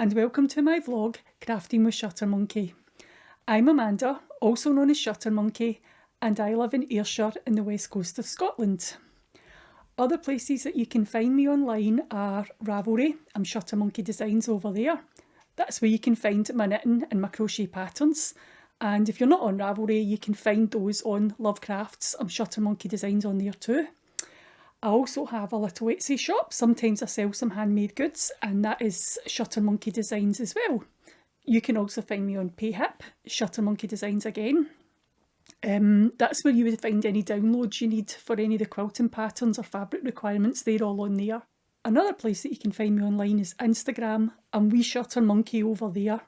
and welcome to my vlog, Crafting with Shuttermonkey. I'm Amanda, also known as Shuttermonkey, and I live in Ayrshire in the west coast of Scotland. Other places that you can find me online are Ravelry. I'm Shuttermonkey Designs over there. That's where you can find my knitting and my crochet patterns. And if you're not on Ravelry, you can find those on Lovecrafts. I'm Shuttermonkey Designs on there too. I also have a little Etsy shop. Sometimes I sell some handmade goods, and that is Shuttermonkey Designs as well. You can also find me on Payhip, Shuttermonkey Designs again. That's where you would find any downloads you need for any of the quilting patterns or fabric requirements. They're all on there. Another place that you can find me online is Instagram. I'm wee Shuttermonkey over there.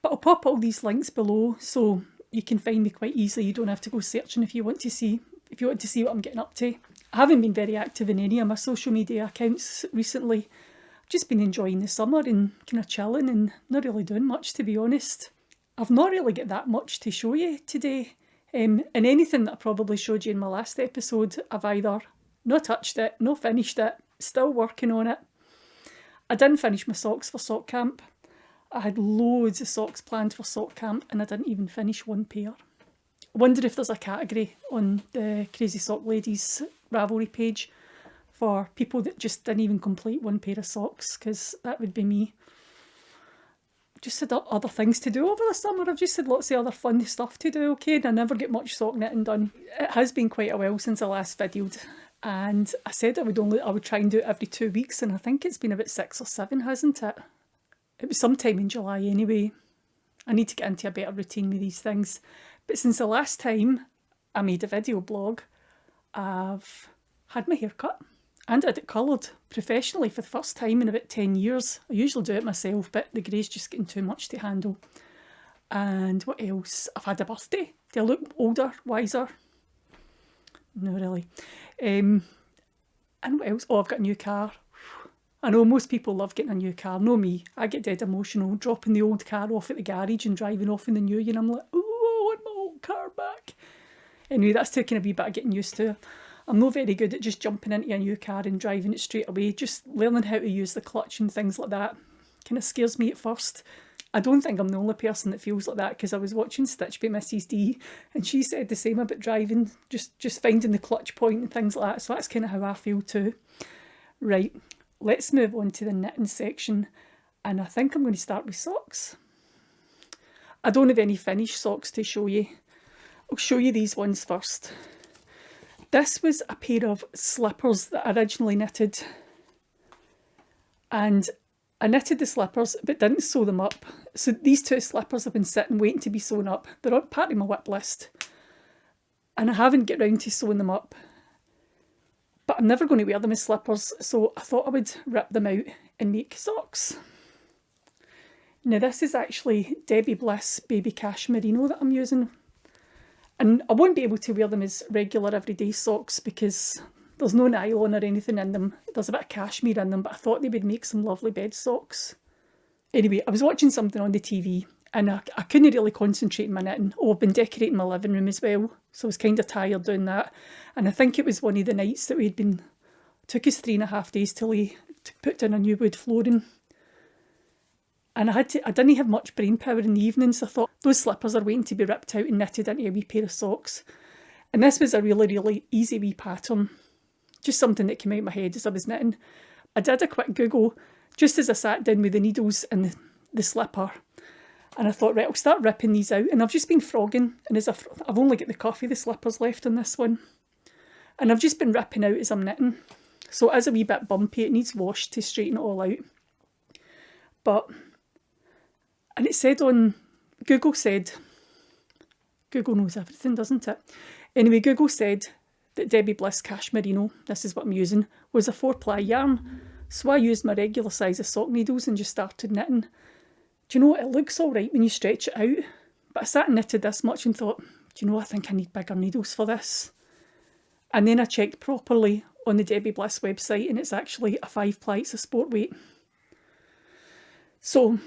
But I'll pop all these links below so you can find me quite easily. You don't have to go searching if you want to see what I'm getting up to. I haven't been very active in any of my social media accounts recently. I've just been enjoying the summer and kind of chilling and not really doing much, to be honest. I've not really got that much to show you today. And anything that I probably showed you in my last episode, I've either not touched it, not finished it, still working on it. I didn't finish my socks for sock camp. I had loads of socks planned for sock camp and I didn't even finish one pair. I wonder if there's a category on the Crazy Sock Ladies Ravelry page for people that just didn't even complete one pair of socks, because that would be me. Just had other things to do over the summer. I've just had lots of other fun stuff to do, okay, and I never get much sock knitting done. It has been quite a while since I last videoed, and I said I would try and do it every 2 weeks, and I think it's been about 6 or 7, hasn't it? It was sometime in July anyway. I need to get into a better routine with these things. But since the last time I made a video blog, I've had my hair cut and had it coloured professionally for the first time in about 10 years. I usually do it myself, but the grey's just getting too much to handle. And what else? I've had a birthday. Do I look older, wiser? No, really. And what else? Oh, I've got a new car. I know most people love getting a new car. No me. I get dead emotional dropping the old car off at the garage and driving off in the new, and I'm like, oh, I want my old car back. Anyway, that's taking a wee bit of getting used to. I'm not very good at just jumping into a new car and driving it straight away. Just learning how to use the clutch and things like that kind of scares me at first. I don't think I'm the only person that feels like that, because I was watching Stitch by Mrs. D and she said the same about driving, just finding the clutch point and things like that. So that's kind of how I feel too. Right. Let's move on to the knitting section, and I think I'm going to start with socks. I don't have any finished socks to show you. I'll show you these ones first. This was a pair of slippers that I originally knitted, and I knitted the slippers but didn't sew them up. So these two slippers have been sitting waiting to be sewn up. They're on part of my whip list and I haven't got round to sewing them up. But I'm never going to wear them as slippers, so I thought I would rip them out and make socks. Now this is actually Debbie Bliss Baby Cashmerino that I'm using. And I won't be able to wear them as regular everyday socks because there's no nylon or anything in them. There's a bit of cashmere in them, but I thought they would make some lovely bed socks. Anyway, I was watching something on the TV and I couldn't really concentrate on my knitting. Oh, I've been decorating my living room as well, so I was kind of tired doing that. And I think it was one of the nights that took us 3.5 days to put down a new wood flooring. And I didn't have much brain power in the evening, so I thought those slippers are waiting to be ripped out and knitted into a wee pair of socks. And this was a really, really easy wee pattern. Just something that came out of my head as I was knitting. I did a quick Google just as I sat down with the needles and the slipper. And I thought, right, I'll start ripping these out. And I've just been frogging, and I've only got the cuff of the slippers left on this one. And I've just been ripping out as I'm knitting. So it is a wee bit bumpy. It needs washed to straighten it all out. And it said Google knows everything, doesn't it? Anyway, Google said that Debbie Bliss Cashmerino, this is what I'm using, was a 4-ply yarn. So I used my regular size of sock needles and just started knitting. Do you know, it looks all right when you stretch it out, but I sat and knitted this much and thought, do you know, I think I need bigger needles for this. And then I checked properly on the Debbie Bliss website and it's actually a 5-ply, it's a sport weight. So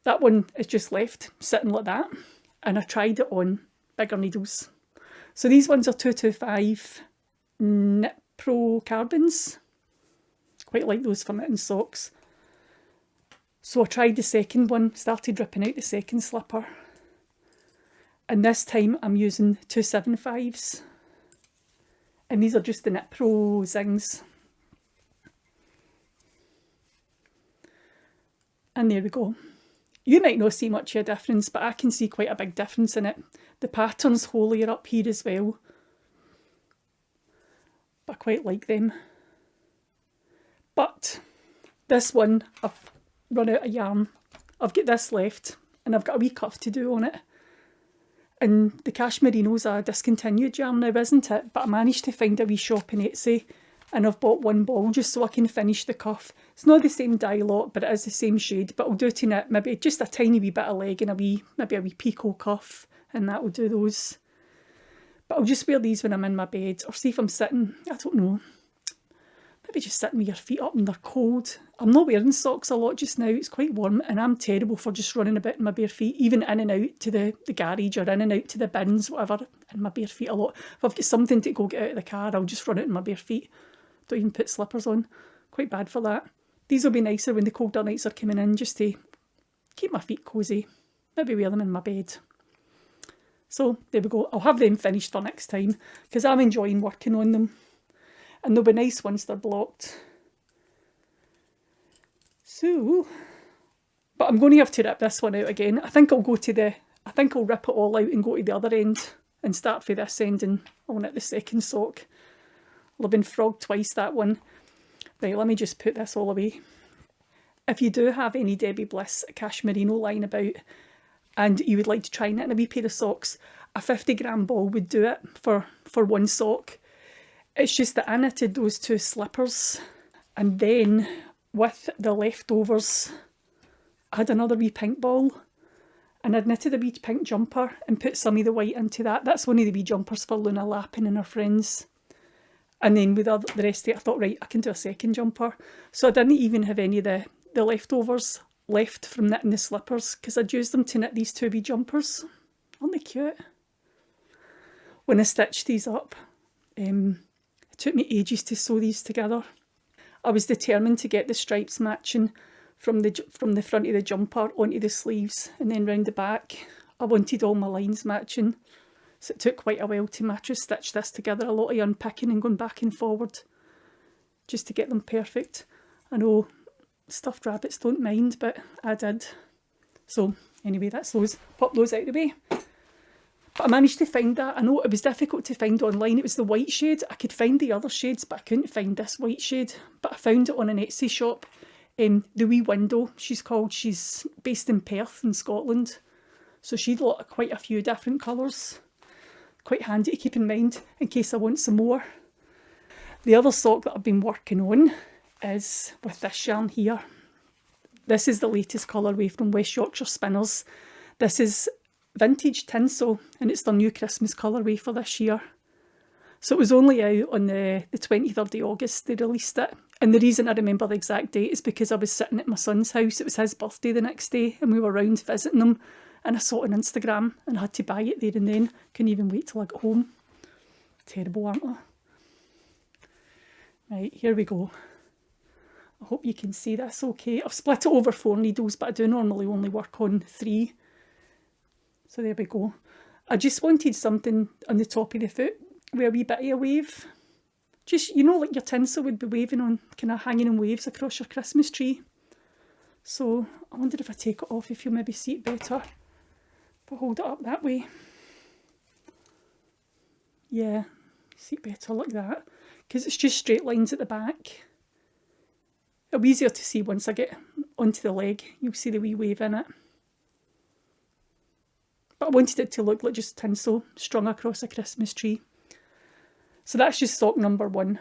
that one is just left sitting like that, and I tried it on bigger needles. So these ones are 225 Knit Pro carbons. Quite like those for knitting socks. So I tried the second one, started ripping out the second slipper. And this time I'm using 275s. And these are just the Knit Pro Zings. And there we go. You might not see much of a difference, but I can see quite a big difference in it. The pattern's holier up here as well. But I quite like them. But this one, I've run out of yarn. I've got this left, and I've got a wee cuff to do on it. And the Cashmerino's a discontinued yarn now, isn't it? But I managed to find a wee shop in Etsy, and I've bought one ball just so I can finish the cuff. It's not the same dye lot, but it is the same shade. But I'll do to knit maybe just a tiny wee bit of leg and maybe a wee picot cuff, and that will do those. But I'll just wear these when I'm in my bed, or see if I'm sitting, I don't know. Maybe just sitting with your feet up and they're cold. I'm not wearing socks a lot just now, it's quite warm, and I'm terrible for just running about in my bare feet, even in and out to the garage or in and out to the bins, whatever, in my bare feet a lot. If I've got something to go get out of the car, I'll just run out in my bare feet. Don't even put slippers on. Quite bad for that. These will be nicer when the colder nights are coming in, just to keep my feet cosy. Maybe wear them in my bed. So there we go. I'll have them finished for next time, because I'm enjoying working on them. And they'll be nice once they're blocked. So, but I'm going to have to rip this one out again. I think I'll rip it all out and go to the other end and start for this end, and I'll knit the second sock. I'll have been frogged twice, that one. Right, let me just put this all away. If you do have any Debbie Bliss Cashmerino lying about and you would like to try knitting a wee pair of socks, a 50-gram ball would do it for one sock. It's just that I knitted those two slippers, and then with the leftovers I had another wee pink ball, and I'd knitted a wee pink jumper and put some of the white into that. That's one of the wee jumpers for Luna Lapin and her friends. And then with the rest of it I thought, right, I can do a second jumper. So I didn't even have any of the leftovers left from knitting the slippers, because I'd used them to knit these two wee jumpers. Aren't they cute? When I stitched these up, it took me ages to sew these together. I was determined to get the stripes matching from the front of the jumper onto the sleeves, and then round the back. I wanted all my lines matching. So it took quite a while to match stitch this together. A lot of unpicking and going back and forward just to get them perfect. I know stuffed rabbits don't mind, but I did. So anyway, that's those. Pop those out of the way. But I managed to find that. I know it was difficult to find online. It was the white shade. I could find the other shades, but I couldn't find this white shade. But I found it on an Etsy shop. The Wee Window, she's called. She's based in Perth in Scotland. So she'd got quite a few different colours. Quite handy to keep in mind in case I want some more. The other sock that I've been working on is with this yarn here. This is the latest colourway from West Yorkshire Spinners. This is Vintage Tinsel, and it's their new Christmas colourway for this year. So it was only out on the 23rd of August they released it. And the reason I remember the exact date is because I was sitting at my son's house. It was his birthday the next day, and we were round visiting him. And I saw it on Instagram and I had to buy it there and then. Couldn't even wait till I got home. Terrible, aren't I? Right, here we go. I hope you can see this okay. I've split it over 4 needles, but I do normally only work on 3. So there we go. I just wanted something on the top of the foot with a wee bit of a wave. Just, you know, like your tinsel would be waving on, kind of hanging in waves across your Christmas tree. So I wonder if I take it off, if you'll maybe see it better. If I hold it up that way. Yeah, see it better like that. Because it's just straight lines at the back. It'll be easier to see once I get onto the leg. You'll see the wee wave in it. But I wanted it to look like just tinsel strung across a Christmas tree. So that's just sock number 1.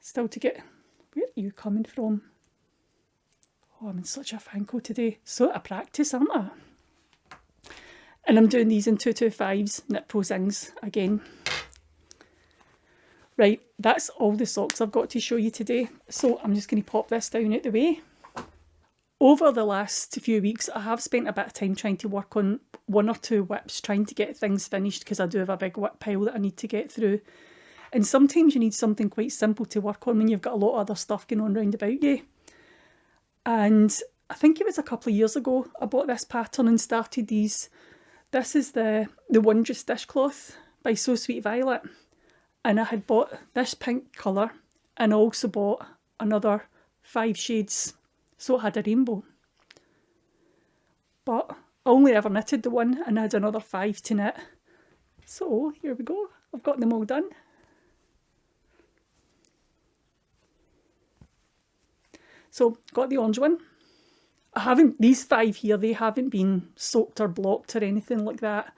Still to get... Where are you coming from? Oh, I'm in such a fanco today. So out of practice, aren't I? And I'm doing these in 225s, Knit Pro Zings again. Right, that's all the socks I've got to show you today. So I'm just going to pop this down out the way. Over the last few weeks, I have spent a bit of time trying to work on 1 or 2 whips, trying to get things finished, because I do have a big whip pile that I need to get through. And sometimes you need something quite simple to work on when you've got a lot of other stuff going on round about you. And I think it was a couple of years ago I bought this pattern and started these. This is the Wondrous dishcloth by So Sweet Violet, and I had bought this pink colour and also bought another 5 shades, so it had a rainbow. But I only ever knitted the one and I had another 5 to knit. So here we go, I've got them all done. So got the orange one. I haven't, these 5 here, they haven't been soaked or blocked or anything like that.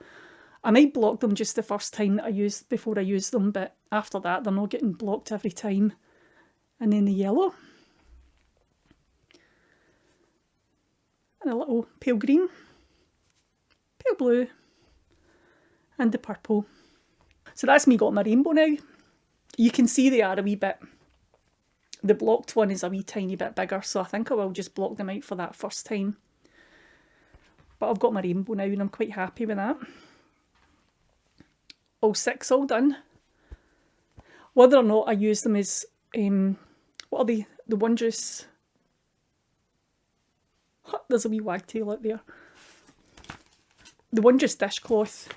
I might block them just the first time that I use, before I use them, but after that they're not getting blocked every time. And then the yellow. And a little pale green, pale blue, and the purple. So that's me got my rainbow now. You can see they are a wee bit, the blocked one is a wee tiny bit bigger, so I think I will just block them out for that first time. But I've got my rainbow now and I'm quite happy with that. All 6 all done. Whether or not I use them as, what are they? The Wondrous. There's a wee wagtail out there. The Wondrous dishcloth.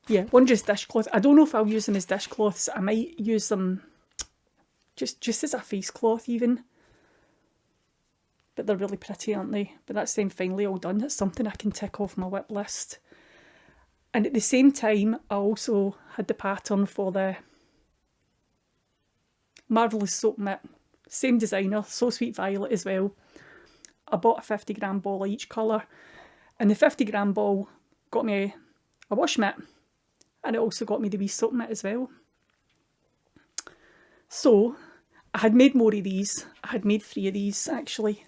Yeah, Wondrous dishcloth. I don't know if I'll use them as dishcloths. I might use them just as a face cloth even. But they're really pretty, aren't they? But that's them finally all done. It's something I can tick off my whip list. And at the same time, I also had the pattern for the Marvellous soap mitt. Same designer, So Sweet Violet as well. I bought a 50g ball of each colour. And the 50g ball got me a wash mitt. And it also got me the wee soap mitt as well. So, I had made more of these. I had made 3 of these actually.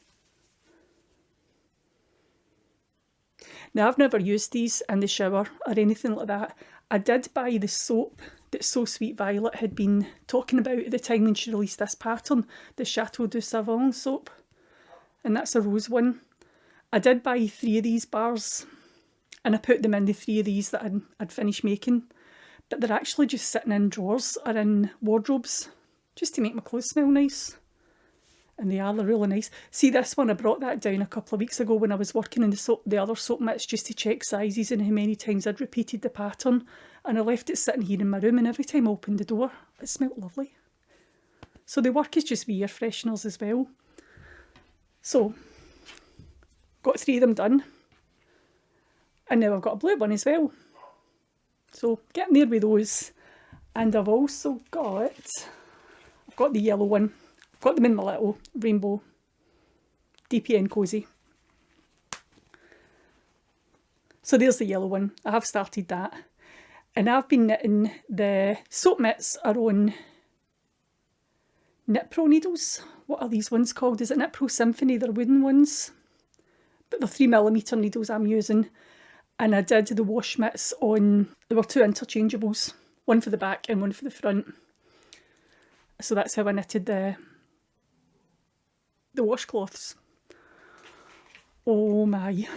Now I've never used these in the shower or anything like that. I did buy the soap that So Sweet Violet had been talking about at the time when she released this pattern, the Chateau Du Savon soap. And that's a rose one. I did buy 3 of these bars and I put them in the 3 of these that I'd finished making. But they're actually just sitting in drawers or in wardrobes just to make my clothes smell nice. And they're really nice. See this one, I brought that down a couple of weeks ago when I was working in the other soap mitts just to check sizes and how many times I'd repeated the pattern. And I left it sitting here in my room and every time I opened the door, it smelled lovely. So they work as just wee air fresheners as well. So, got 3 of them done. And now I've got a blue one as well. So, getting there with those. And I've also got, I've got the yellow one. I've got them in my little rainbow DPN cozy. So there's the yellow one. I have started that. And I've been knitting, the soap mitts are on Knit Pro needles. What are these ones called? Is it Knit Pro Symphony? They're wooden ones. But they're 3mm needles I'm using. And I did the wash mitts on, there were 2 interchangeables. One for the back and one for the front. So that's how I knitted the washcloths. Oh my.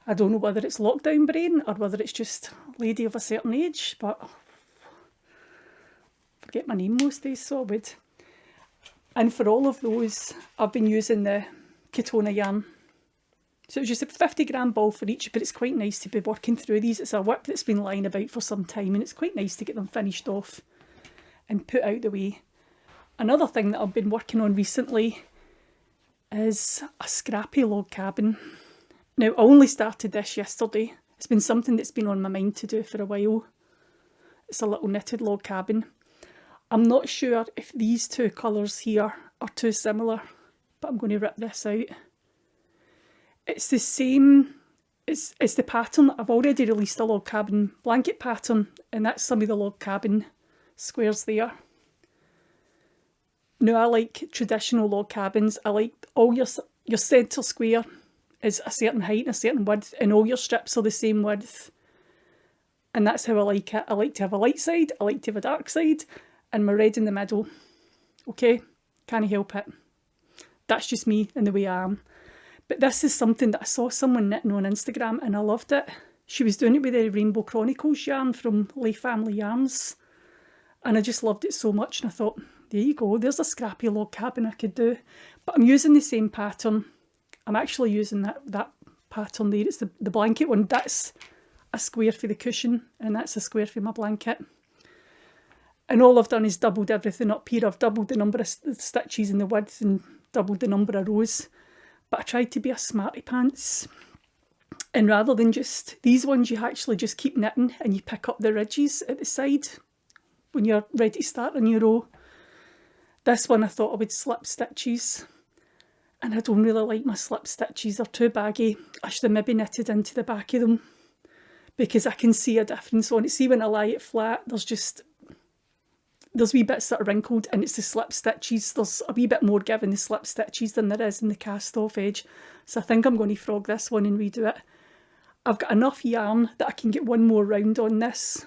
I don't know whether it's lockdown brain or whether it's just lady of a certain age, but I forget my name most days, so I would. And for all of those, I've been using the Catona yarn. So it's just a 50g ball for each, but it's quite nice to be working through these. It's a whip that's been lying about for some time and it's quite nice to get them finished off and put out the way. Another thing that I've been working on recently is a scrappy log cabin. Now, I only started this yesterday. It's been something that's been on my mind to do for a while. It's a little knitted log cabin. I'm not sure if these 2 colours here are too similar, but I'm going to rip this out. It's the same, it's the pattern. I've already released a log cabin blanket pattern, and that's some of the log cabin squares there. Now, I like traditional log cabins. I like all your centre square is a certain height and a certain width, and all your strips are the same width. And that's how I like it. I like to have a light side, I like to have a dark side, and my red in the middle. Okay, can't help it. That's just me and the way I am. But this is something that I saw someone knitting on Instagram and I loved it. She was doing it with the Rainbow Chronicles yarn from Lay Family Yarns. And I just loved it so much and I thought, there you go, there's a scrappy log cabin I could do. But I'm using the same pattern. I'm actually using that pattern there. It's the blanket one. That's a square for the cushion and that's a square for my blanket. And all I've done is doubled everything up here. I've doubled the number of stitches and the width and doubled the number of rows. But I tried to be a smarty pants. And rather than just these ones, you actually just keep knitting and you pick up the ridges at the side when you're ready to start a new row. This one I thought I would slip stitches. And I don't really like my slip stitches. They're too baggy. I should have maybe knitted into the back of them because I can see a difference on it. See, when I lie it flat, there's wee bits that are wrinkled and it's the slip stitches. There's a wee bit more give in the slip stitches than there is in the cast off edge. So I think I'm going to frog this one and redo it. I've got enough yarn that I can get one more round on this.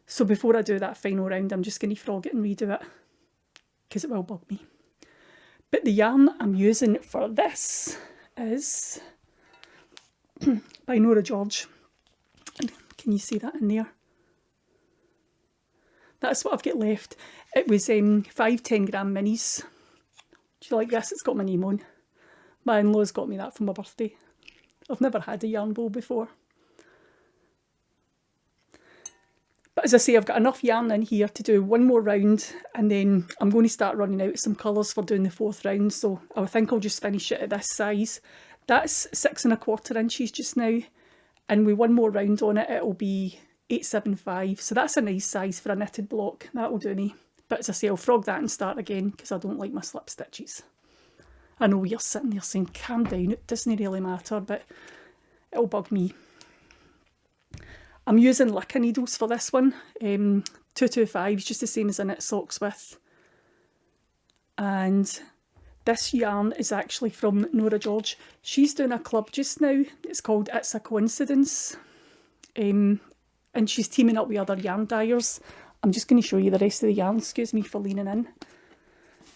So before I do that final round, I'm just going to frog it and redo it because it will bug me. But the yarn I'm using for this is by Nora George. Can you see that in there? That's what I've got left. It was 5 10-gram minis. Do you like this? It's got my name on. My in-laws got me that for my birthday. I've never had a yarn bowl before. But as I say, I've got enough yarn in here to do one more round and then I'm going to start running out of some colours for doing the 4th round. So I think I'll just finish it at this size. That's 6 1/4 inches just now. And with one more round on it, it'll be 875, so that's a nice size for a knitted block. That will do me. But as I say, I'll frog that and start again because I don't like my slip stitches. I know you're sitting there saying, calm down, it doesn't really matter, but it'll bug me. I'm using Lapin needles for this one, 225s, just the same as I knit socks with. And this yarn is actually from Nora George. She's doing a club just now. It's called It's a Coincidence. And she's teaming up with other yarn dyers. I'm just going to show you the rest of the yarn, excuse me for leaning in.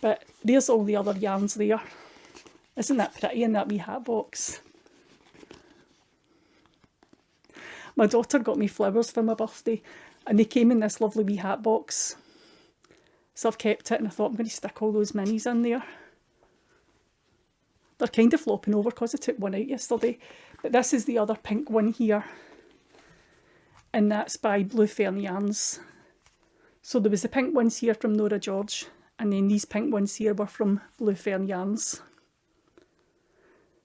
But there's all the other yarns there. Isn't that pretty in that wee hat box? My daughter got me flowers for my birthday and they came in this lovely wee hat box. So I've kept it and I thought I'm going to stick all those minis in there. They're kind of flopping over because I took one out yesterday. But this is the other pink one here. And that's by Blue Fern Yarns. So there was the pink ones here from Nora George, and then these pink ones here were from Blue Fern Yarns.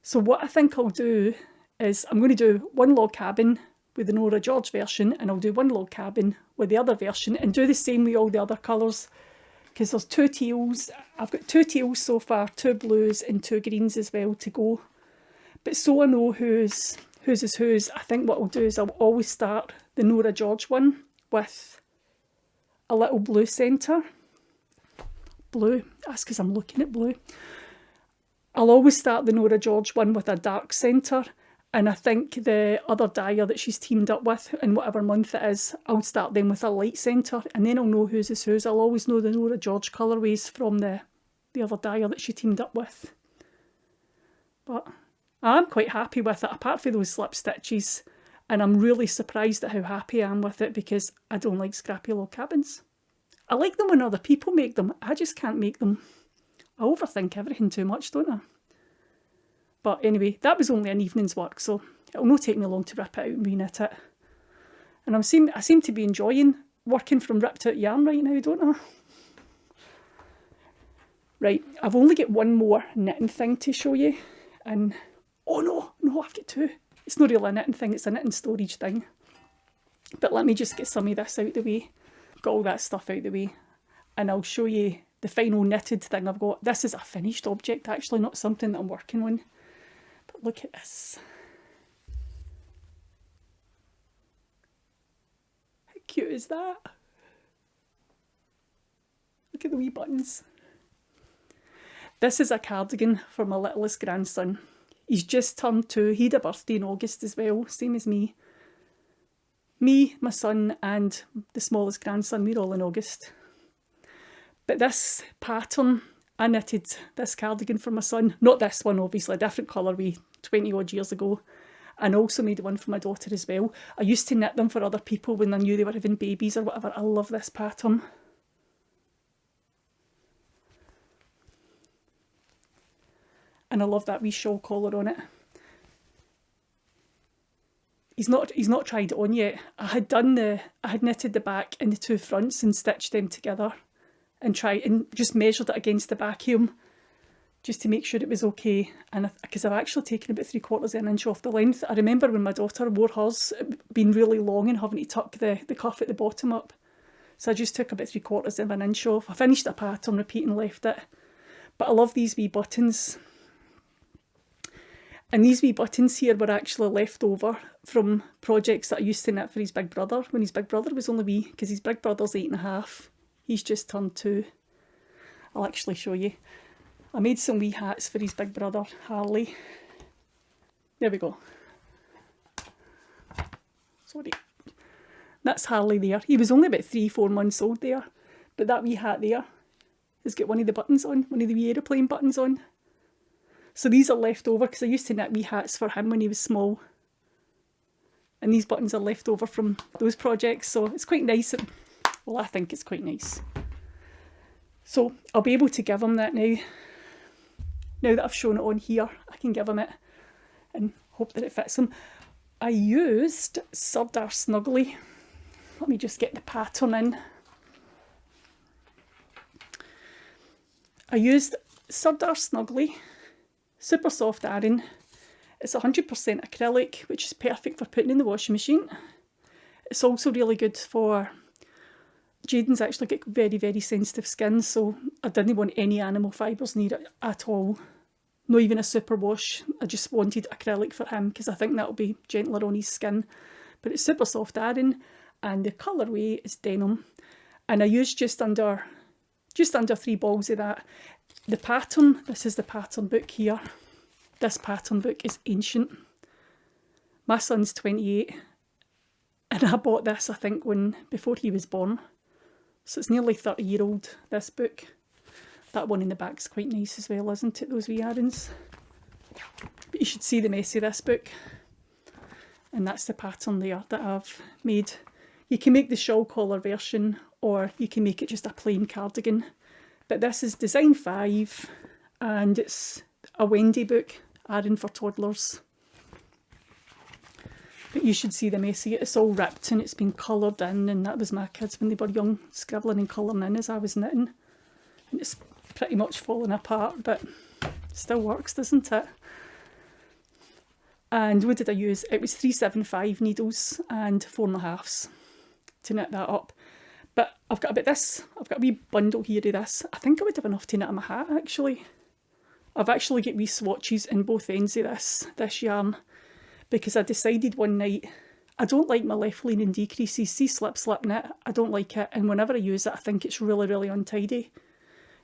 So what I think I'll do is I'm going to do one log cabin with the Nora George version, and I'll do one log cabin with the other version, and do the same with all the other colours, because there's 2 teals. I've got 2 teals so far, 2 blues and 2 greens as well to go. But so I know whose is whose, I think what I'll do is I'll always start the Nora George one with a little blue centre. Blue, that's because I'm looking at blue. I'll always start the Nora George one with a dark centre, and I think the other dyer that she's teamed up with, in whatever month it is, I'll start them with a light centre, and then I'll know whose is whose. I'll always know the Nora George colourways from the other dyer that she teamed up with. But I'm quite happy with it, apart from those slip stitches, and I'm really surprised at how happy I am with it because I don't like scrappy log cabins. I like them when other people make them, I just can't make them. I overthink everything too much, don't I? But anyway, that was only an evening's work, so it'll not take me long to rip it out and re-knit it. And I seem to be enjoying working from ripped out yarn right now, don't I? Right, I've only got one more knitting thing to show you, and oh no, I've got 2. It's not really a knitting thing, it's a knitting storage thing. But let me just get some of this out the way, got all that stuff out the way, and I'll show you the final knitted thing I've got. This is a finished object actually, not something that I'm working on. But look at this. How cute is that? Look at the wee buttons. This is a cardigan for my littlest grandson. He's just turned 2. He had a birthday in August as well, same as me. Me, my son and the smallest grandson, we're all in August. But this pattern, I knitted this cardigan for my son. Not this one obviously, a different colourway 20 odd years ago. And also made one for my daughter as well. I used to knit them for other people when I knew they were having babies or whatever. I love this pattern. And I love that wee shawl collar on it. He's not tried it on yet. I had knitted the back and the two fronts and stitched them together and just measured it against the back hem just to make sure it was okay. And because I've actually taken about 3/4 of an inch off the length. I remember when my daughter wore hers, being really long and having to tuck the cuff at the bottom up. So I just took about 3/4 of an inch off. I finished a pattern, repeat and left it. But I love these wee buttons. And these wee buttons here were actually left over from projects that I used to knit for his big brother, when his big brother was only wee, because his big brother's 8.5. He's just turned 2. I'll actually show you. I made some wee hats for his big brother, Harley. There we go. Sorry. That's Harley there. He was only about 3-4 months old there. But that wee hat there has got one of the buttons on, one of the wee aeroplane buttons on. So these are left over because I used to knit wee hats for him when he was small. And these buttons are left over from those projects. So it's quite nice. Well, I think it's quite nice. So I'll be able to give him that now. Now that I've shown it on here, I can give him it and hope that it fits him. I used Sardar Snuggly. Let me just get the pattern in. I used Sardar Snuggly, super soft Aran. It's 100% acrylic, which is perfect for putting in the washing machine. It's also really good for... Jaden's actually got very, very sensitive skin, so I didn't want any animal fibres near it at all. Not even a superwash. I just wanted acrylic for him because I think that'll be gentler on his skin. But it's super soft Aran, and the colourway is denim. And I used just under 3 balls of that. The pattern, this is the pattern book here. This pattern book is ancient. My son's 28, and I bought this, I think, before he was born. So it's nearly 30-year-old, this book. That one in the back's quite nice as well, isn't it? Those wee Arans. But you should see the mess of this book. And that's the pattern there that I've made. You can make the shawl collar version, or you can make it just a plain cardigan. But this is Design 5, and it's a Wendy book, Aran for toddlers. But you should see the mess of it. It's all ripped and it's been coloured in, and that was my kids when they were young, scribbling and colouring in as I was knitting. And it's pretty much falling apart, but it still works, doesn't it? And what did I use? It was 375 needles and 4.5 to knit that up. But I've got a wee bundle here of this. I think I would have enough to knit my hat, actually. I've actually got wee swatches in both ends of this yarn, because I decided one night I don't like my left leaning decreases. See slip slip knit, I don't like it, and whenever I use it I think it's really, really untidy.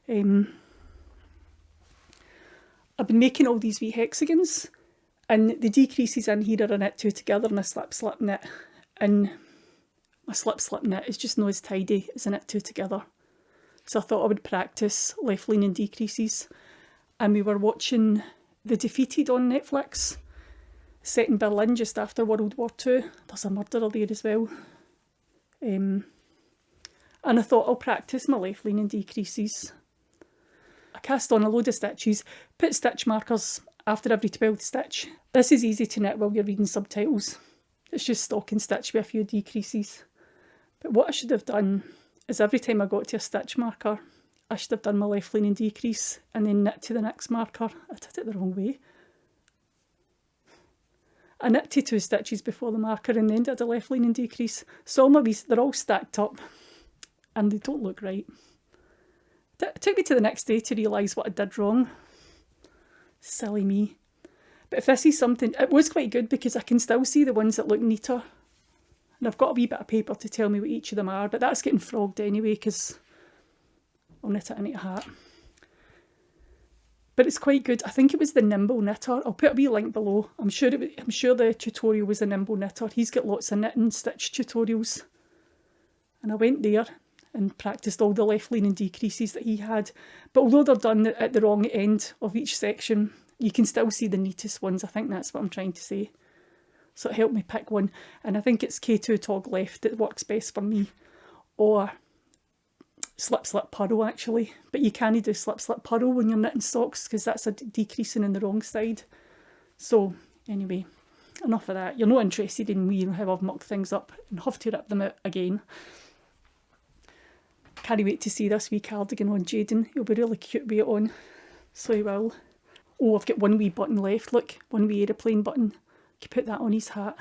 I've been making all these wee hexagons, and the decreases in here are a knit 2 together and a slip slip knit, and my slip slip knit is just not as tidy as a knit 2 together. So I thought I would practice left leaning decreases, and we were watching The Defeated on Netflix, set in Berlin just after World War II. There's a murderer there as well. And I thought I'll practice my left leaning decreases. I cast on a load of stitches, put stitch markers after every 12th stitch. This is easy to knit while you're reading subtitles. It's just stocking stitch with a few decreases. But what I should have done is every time I got to a stitch marker, I should have done my left leaning decrease and then knit to the next marker. I did it the wrong way. I knit to 2 stitches before the marker and then did a left leaning decrease. So they're all stacked up and they don't look right. It took me to the next day to realise what I did wrong. Silly me. But if this is something, it was quite good because I can still see the ones that look neater. And I've got a wee bit of paper to tell me what each of them are, but that's getting frogged anyway because I'll knit it into a hat. But it's quite good. I think it was the Nimble Knitter. I'll put a wee link below. I'm sure the tutorial was the Nimble Knitter. He's got lots of knitting stitch tutorials. And I went there and practised all the left leaning decreases that he had. But although they're done at the wrong end of each section, you can still see the neatest ones. I think that's what I'm trying to say. So it helped me pick one. And I think it's K2 Tog Left that works best for me. Or slip slip purl actually, but you can't do slip slip purl when you're knitting socks because that's a decreasing in the wrong side. So anyway, enough of that. You're not interested in me and how I've mucked things up and have to rip them out again. Can't wait to see this wee cardigan on Jaden. He'll be really cute with it on, so he will. Oh, I've got one wee button left, look, one wee aeroplane button. You can put that on his hat.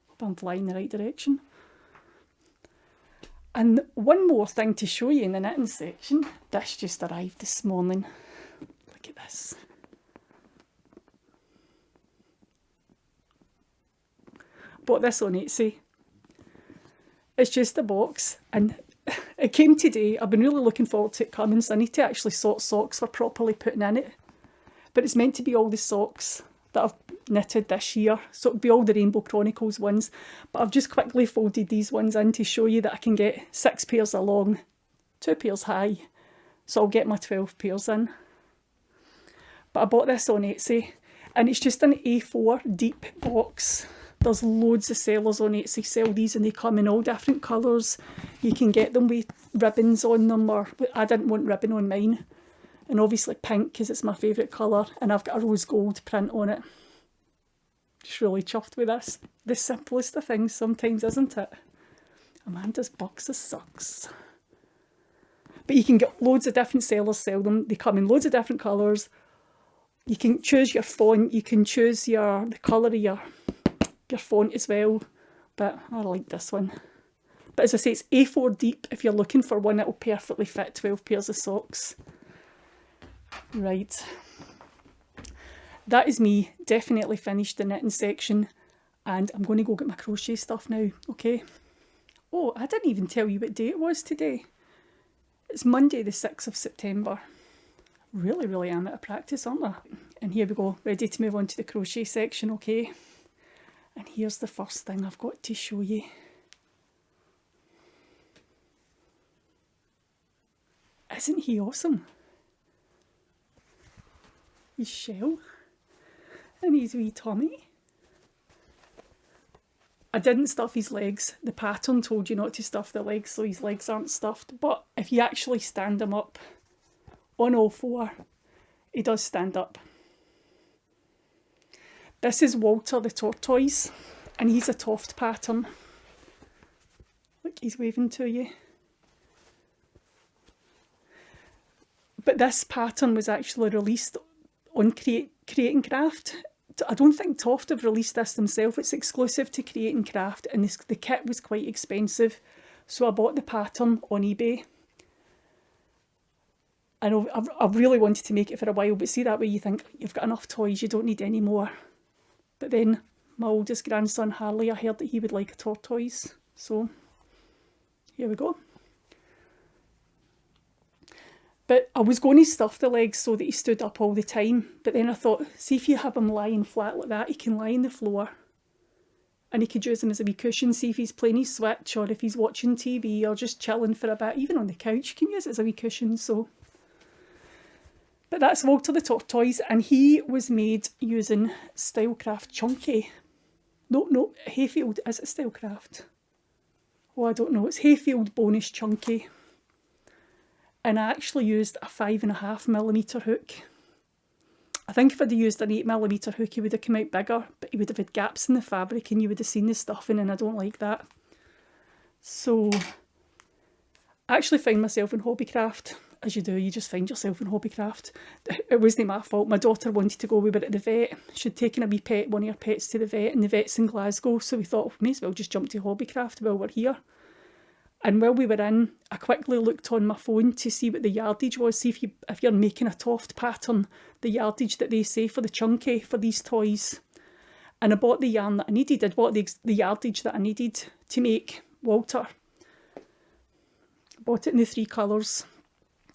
Hope I'm flying the right direction. And one more thing to show you in the knitting section. This just arrived this morning. Look at this. Bought this on Etsy. It's just a box and it came today. I've been really looking forward to it coming, so I need to actually sort socks for properly putting in it. But it's meant to be all the socks that I've knitted this year, so it'll be all the Rainbow Chronicles ones. But I've just quickly folded these ones in to show you that I can get 6 pairs along, 2 pairs high, so I'll get my 12 pairs in. But I bought this on Etsy and it's just an A4 deep box. There's loads of sellers on Etsy sell these and they come in all different colours. You can get them with ribbons on them, or I didn't want ribbon on mine. And obviously pink because it's my favourite colour, and I've got a rose gold print on it. Just really chuffed with this. The simplest of things sometimes, isn't it? Amanda's box of socks. But you can get loads of different sellers sell them. They come in loads of different colours. You can choose your font, you can choose the colour of your font as well, but I like this one. But as I say, it's A4 deep. If you're looking for one that will perfectly fit 12 pairs of socks. Right, that is me definitely finished the knitting section, and I'm going to go get my crochet stuff now, okay? Oh, I didn't even tell you what day it was today. It's Monday the 6th of September. Really am out of practice, aren't I? And here we go, ready to move on to the crochet section, okay? And here's the first thing I've got to show you. Isn't he awesome? His shell and his wee tummy. I didn't stuff his legs. The pattern told you not to stuff the legs, so his legs aren't stuffed. But if you actually stand him up on all 4, he does stand up. This is Walter the tortoise, and he's a Toft pattern. Look, he's waving to you. But this pattern was actually released on Create and Craft. I don't think Toft have released this themselves. It's exclusive to Create and Craft, and the kit was quite expensive. So I bought the pattern on eBay. I know I've really wanted to make it for a while, but see, that way you think you've got enough toys, you don't need any more. But then my oldest grandson Harley, I heard that he would like a tortoise, so here we go. But I was going to stuff the legs so that he stood up all the time, but then I thought, see, if you have him lying flat like that, he can lie on the floor and he could use him as a wee cushion. See, if he's playing his Switch or if he's watching TV or just chilling for a bit, even on the couch, you can use it as a wee cushion. So, but that's Walter the tortoise, and he was made using Stylecraft Chunky. No, Hayfield. Is it Stylecraft? Oh, I don't know. It's Hayfield Bonus Chunky. And I actually used a 5.5mm hook. I think if I'd used an 8mm hook, he would have come out bigger, but he would have had gaps in the fabric and you would have seen the stuffing, and I don't like that. So I actually found myself in Hobbycraft. As you do, you just find yourself in Hobbycraft. It wasn't my fault. My daughter wanted to go. We were at the vet. She'd taken a wee pet, one of her pets, to the vet, and the vet's in Glasgow. So we thought, we may as well just jump to Hobbycraft while we're here. And while we were in, I quickly looked on my phone to see what the yardage was. See if you're making a Toft pattern, the yardage that they say for the chunky for these toys. And I bought the yarn that I needed. I bought the yardage that I needed to make Walter. Bought it in the 3 colours.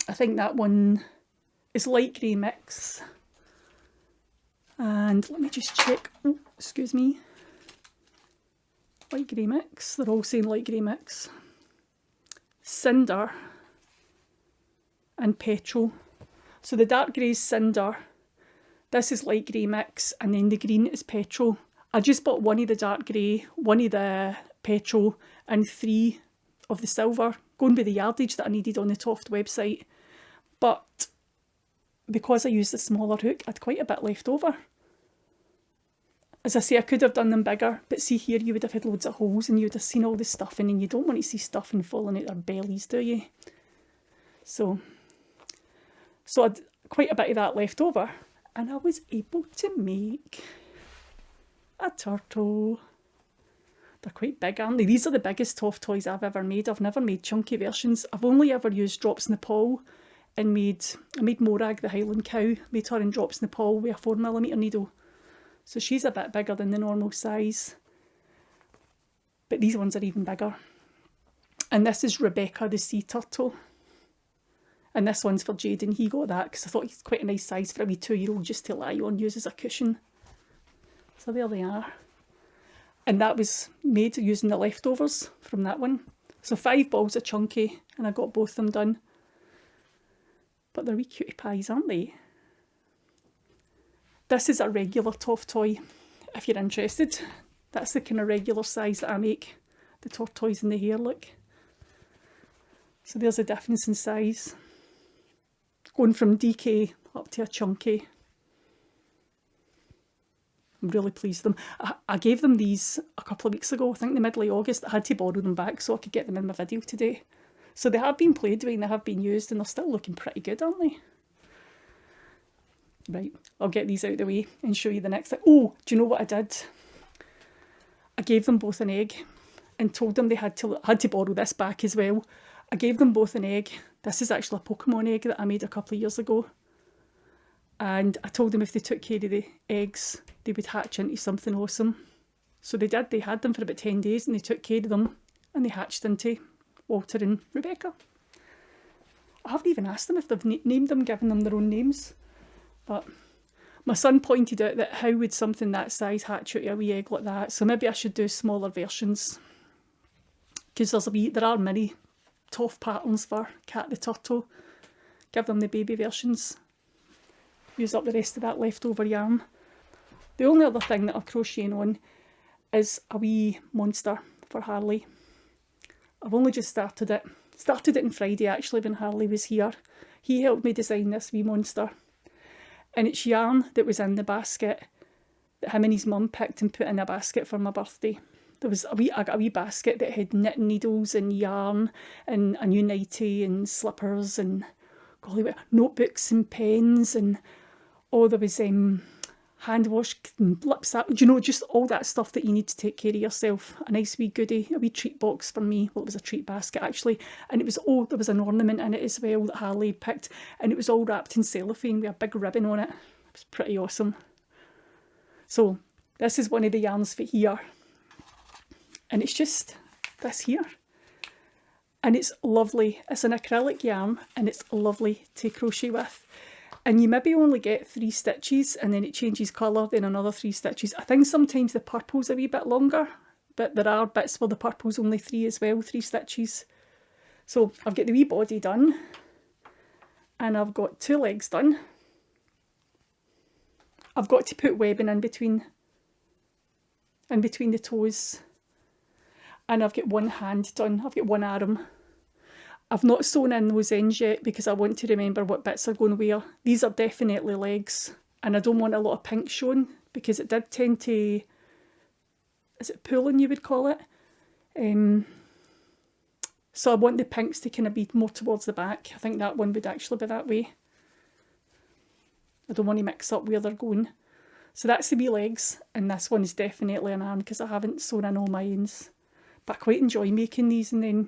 I think that one is light grey mix. And let me just check. Oh, excuse me. Light grey mix. They're all saying light grey mix. Cinder and petrol. So the dark grey is cinder, this is light grey mix, and then the green is petrol. I just bought one of the dark grey, one of the petrol, and 3 of the silver, going by the yardage that I needed on the Toft website. But because I used a smaller hook, I had quite a bit left over. As I say, I could have done them bigger, but see here, you would have had loads of holes and you would have seen all the stuffing, and you don't want to see stuffing falling out their bellies, do you? So I had quite a bit of that left over, and I was able to make a turtle. They're quite big, aren't they? These are the biggest Toft toys I've ever made. I've never made chunky versions. I've only ever used Drops Nepal and I made Morag, the Highland cow, made her in Drops Nepal with a 4mm needle. So she's a bit bigger than the normal size. But these ones are even bigger. And this is Rebecca, the sea turtle. And this one's for Jaden. He got that because I thought he's quite a nice size for a wee 2-year-old just to lie on, use as a cushion. So there they are. And that was made using the leftovers from that one. So 5 balls of chunky, and I got both of them done. But they're wee cutie pies, aren't they? This is a regular Toft toy, if you're interested. That's the kind of regular size that I make. The tortoise in the hair, look. So there's a difference in size. Going from DK up to a chunky. I'm really pleased with them. I gave them these a couple of weeks ago, I think the middle of August. I had to borrow them back so I could get them in my video today. So they have been played with and they have been used, and they're still looking pretty good, aren't they? Right, I'll get these out of the way and show you the next thing. Oh, do you know what I did? I gave them both an egg and told them they had to borrow this back as well. I gave them both an egg. This is actually a Pokemon egg that I made a couple of years ago. And I told them if they took care of the eggs, they would hatch into something awesome. So they did. They had them for about 10 days and they took care of them and they hatched into Walter and Rebecca. I haven't even asked them if they've named them, given them their own names. But my son pointed out that how would something that size hatch out of a wee egg like that? So maybe I should do smaller versions. Because there are many Toft patterns for Cat the Turtle. Give them the baby versions. Use up the rest of that leftover yarn. The only other thing that I'm crocheting on is a wee monster for Harley. I've only just started it. Started it on Friday actually when Harley was here. He helped me design this wee monster. And it's yarn that was in the basket that him and his mum picked and put in a basket for my birthday. I got a wee basket that had knitting needles and yarn and a new nightie and slippers and golly, notebooks and pens, and there was hand wash and lip sap, just all that stuff that you need to take care of yourself. A nice wee goodie, a wee treat box for me. Well, it was a treat basket actually, and there was an ornament in it as well that Harley picked, and it was all wrapped in cellophane with a big ribbon on it. It was pretty awesome. So this is one of the yarns for here, and it's just this here, and it's lovely. It's an acrylic yarn and it's lovely to crochet with. And you maybe only get 3 stitches and then it changes colour, then another 3 stitches. I think sometimes the purple's a wee bit longer, but there are bits where the purple's only 3 as well, 3 stitches. So I've got the wee body done, and I've got 2 legs done. I've got to put webbing in between the toes, and I've got one hand done. I've got one arm. I've not sewn in those ends yet because I want to remember what bits are going where. These are definitely legs, and I don't want a lot of pink showing because it did tend to, is it pulling you would call it? So I want the pinks to kind of be more towards the back. I think that one would actually be that way. I don't want to mix up where they're going. So that's the wee legs, and this one is definitely an arm because I haven't sewn in all my ends. But I quite enjoy making these, and then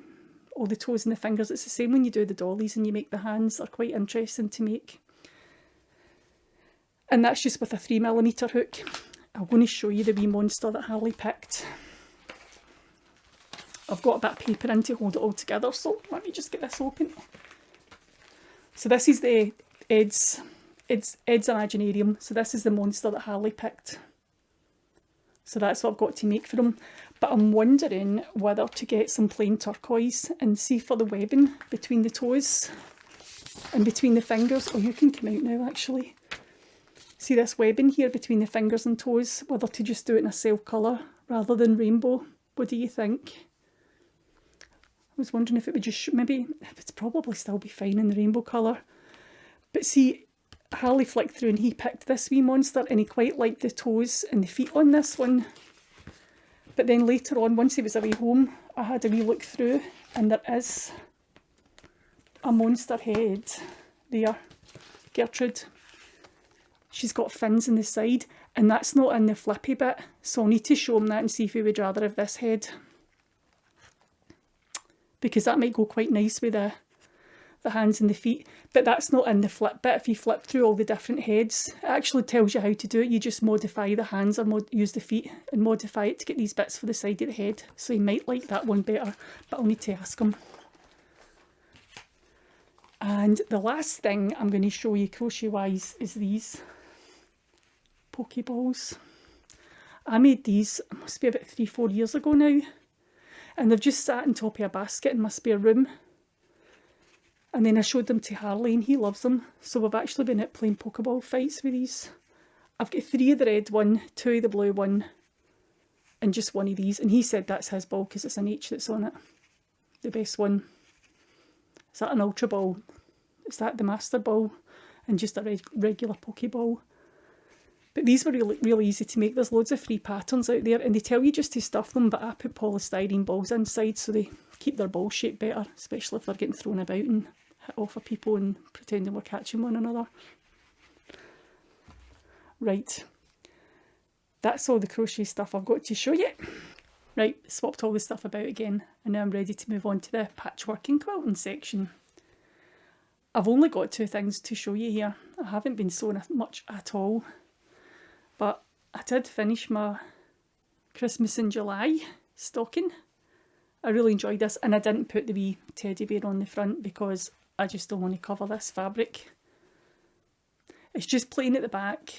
all the toes and the fingers. It's the same when you do the dollies and you make the hands. They're quite interesting to make. And that's just with a 3mm hook. I'm going to show you the wee monster that Harley picked. I've got a bit of paper in to hold it all together, so let me just get this open. So this is the Ed's Imaginarium. So this is the monster that Harley picked. So that's what I've got to make for him. But I'm wondering whether to get some plain turquoise and see for the webbing between the toes and between the fingers. Oh, you can come out now actually. See this webbing here between the fingers and toes, whether to just do it in a self colour rather than rainbow. What do you think? I was wondering if it would just, maybe, it'd probably still be fine in the rainbow colour. But see, Harley flicked through and he picked this wee monster and he quite liked the toes and the feet on this one. But then later on, once he was away home, I had a wee look through and there is a monster head there. Gertrude. She's got fins in the side and that's not in the flippy bit. So I'll need to show him that and see if he would rather have this head. Because that might go quite nice with the hands and the feet. But that's not in the flip bit. If you flip through all the different heads, it actually tells you how to do it. You just modify the hands or use the feet and modify it to get these bits for the side of the head. So he might like that one better, but I'll need to ask him. And the last thing I'm going to show you crochet-wise is these Pokeballs. I made these, it must be about 3-4 years ago now. And they've just sat on top of a basket in my spare room. And then I showed them to Harley and he loves them. So we've actually been out playing Pokeball fights with these. I've got 3 of the red one, 2 of the blue one, and just 1 of these. And he said that's his ball because it's an H that's on it. The best one. Is that an Ultra Ball? Is that the Master Ball? And just a regular Pokeball. But these were really easy to make. There's loads of free patterns out there and they tell you just to stuff them, but I put polystyrene balls inside so they keep their ball shape better, especially if they're getting thrown about and hit off of people and pretending we're catching one another. Right, that's all the crochet stuff I've got to show you. Right, swapped all the stuff about again and now I'm ready to move on to the patchwork and quilting section. I've only got 2 things to show you here. I haven't been sewing much at all. But I did finish my Christmas in July stocking. I really enjoyed this and I didn't put the wee teddy bear on the front because I just don't want to cover this fabric. It's just plain at the back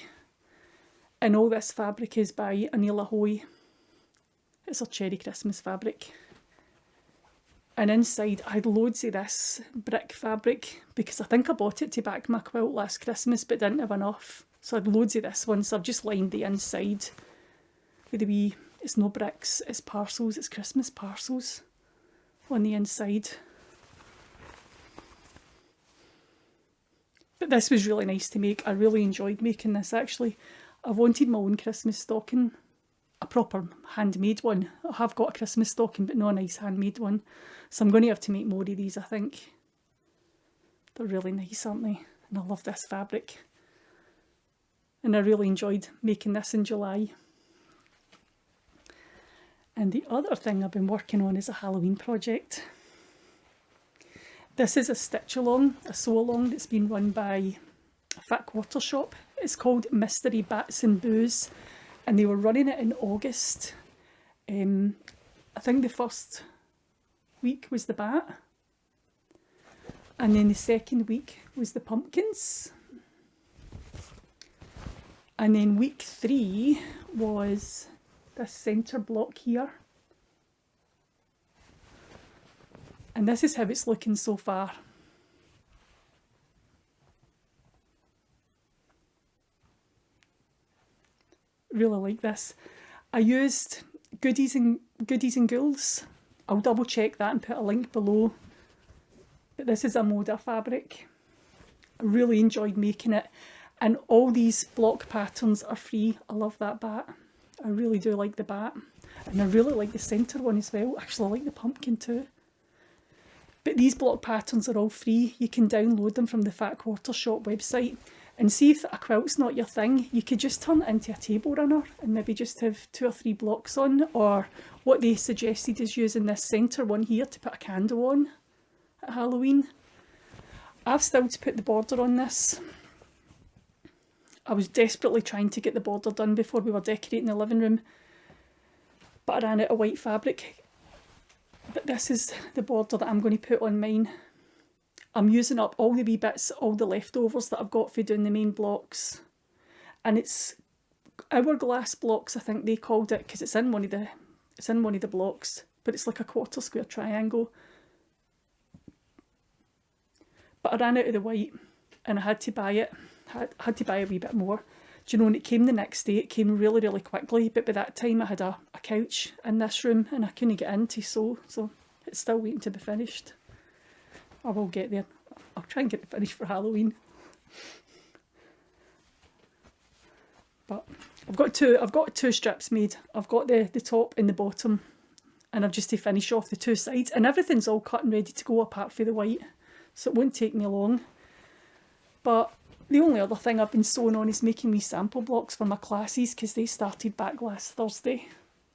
and all this fabric is by Anila Hoy. It's a cherry Christmas fabric. And inside I had loads of this brick fabric because I think I bought it to back my quilt last Christmas but didn't have enough. So I had loads of this one, so I've just lined the inside with the wee, it's no bricks, it's parcels, it's Christmas parcels on the inside. But this was really nice to make. I really enjoyed making this actually. I wanted my own Christmas stocking, a proper handmade one. I have got a Christmas stocking, but not a nice handmade one. So I'm going to have to make more of these, I think. They're really nice, aren't they? And I love this fabric. And I really enjoyed making this in July. And the other thing I've been working on is a Halloween project. This is a stitch along, a sew along that's been run by a fat quarter shop. It's called Mystery Bats and Boos and they were running it in August. I think the first week was the bat and then the second week was the pumpkins. And then week 3 was this centre block here. And this is how it's looking so far. Really like this. I used Goodies and Ghouls. I'll double check that and put a link below. But this is a Moda fabric. I really enjoyed making it. And all these block patterns are free. I love that bat. I really do like the bat. And I really like the centre one as well. Actually, I like the pumpkin too. But these block patterns are all free. You can download them from the Fat Quarter Shop website. And see if a quilt's not your thing, you could just turn it into a table runner and maybe just have 2 or 3 blocks on. Or what they suggested is using this centre one here to put a candle on at Halloween. I've still to put the border on this. I was desperately trying to get the border done before we were decorating the living room, but I ran out of white fabric. But this is the border that I'm going to put on mine. I'm using up all the wee bits, all the leftovers that I've got for doing the main blocks. And it's hourglass blocks, I think they called it, because it's in one of the blocks, but it's like a quarter square triangle. But I ran out of the white and I had to buy it. I had to buy a wee bit more. Do you know, when it came the next day, it came really, really quickly. But by that time I had a couch in this room and I couldn't get in to sew. So It's still waiting to be finished. I will get there. I'll try and get it finished for Halloween. But I've got two strips made. I've got the top and the bottom, and I've just to finish off the two sides, and everything's all cut and ready to go apart from the white, so it won't take me long. But the only other thing I've been sewing on is making me sample blocks for my classes, because they started back last Thursday.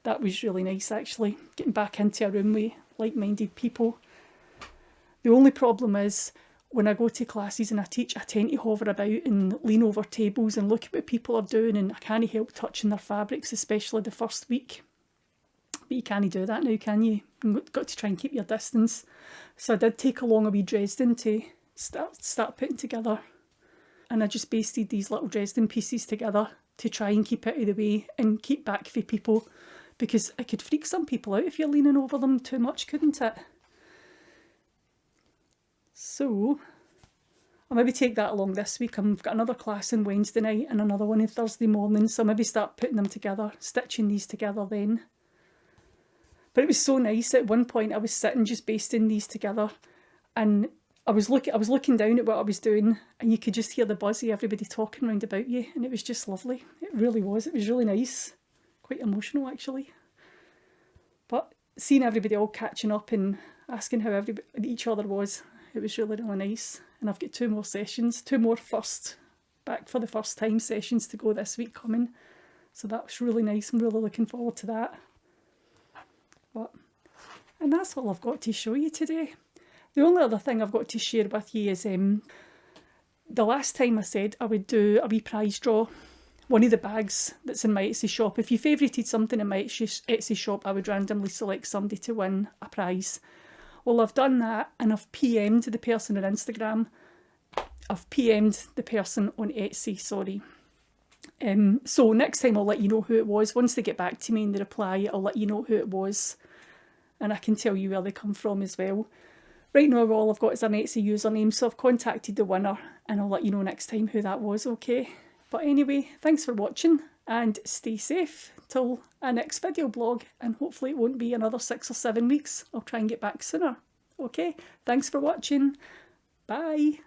That was really nice actually, getting back into a room with like-minded people. The only problem is, when I go to classes and I teach, I tend to hover about and lean over tables and look at what people are doing, and I can't help touching their fabrics, especially the first week. But you can't do that now, can you? You've got to try and keep your distance. So I did take along a wee Dresden to start putting together. And I just basted these little Dresden pieces together to try and keep out of the way and keep back for people, because it could freak some people out if you're leaning over them too much, couldn't it? So I'll maybe take that along this week. I've got another class on Wednesday night and another one on Thursday morning, so I'll maybe start putting them together, stitching these together then. But it was so nice. At one point I was sitting just basting these together, and I was looking down at what I was doing, and you could just hear the buzz of everybody talking round about you, and it was just lovely. It really was. It was really nice. Quite emotional actually. But seeing everybody all catching up and asking how each other was, it was really, really nice. And I've got two more back for the first time sessions to go this week coming. So that was really nice. I'm really looking forward to that. And that's all I've got to show you today. The only other thing I've got to share with you is the last time I said I would do a wee prize draw. One of the bags that's in my Etsy shop. If you favourited something in my Etsy shop, I would randomly select somebody to win a prize. Well, I've done that, and I've PM'd the person on Instagram. I've PM'd the person on Etsy, sorry. So next time I'll let you know who it was. Once they get back to me in the reply, I'll let you know who it was. And I can tell you where they come from as well. Right now all I've got is an Etsy username, so I've contacted the winner, and I'll let you know next time who that was, okay? But anyway, thanks for watching, and stay safe till our next video blog, and hopefully it won't be another 6 or 7 weeks. I'll try and get back sooner. Okay, thanks for watching. Bye.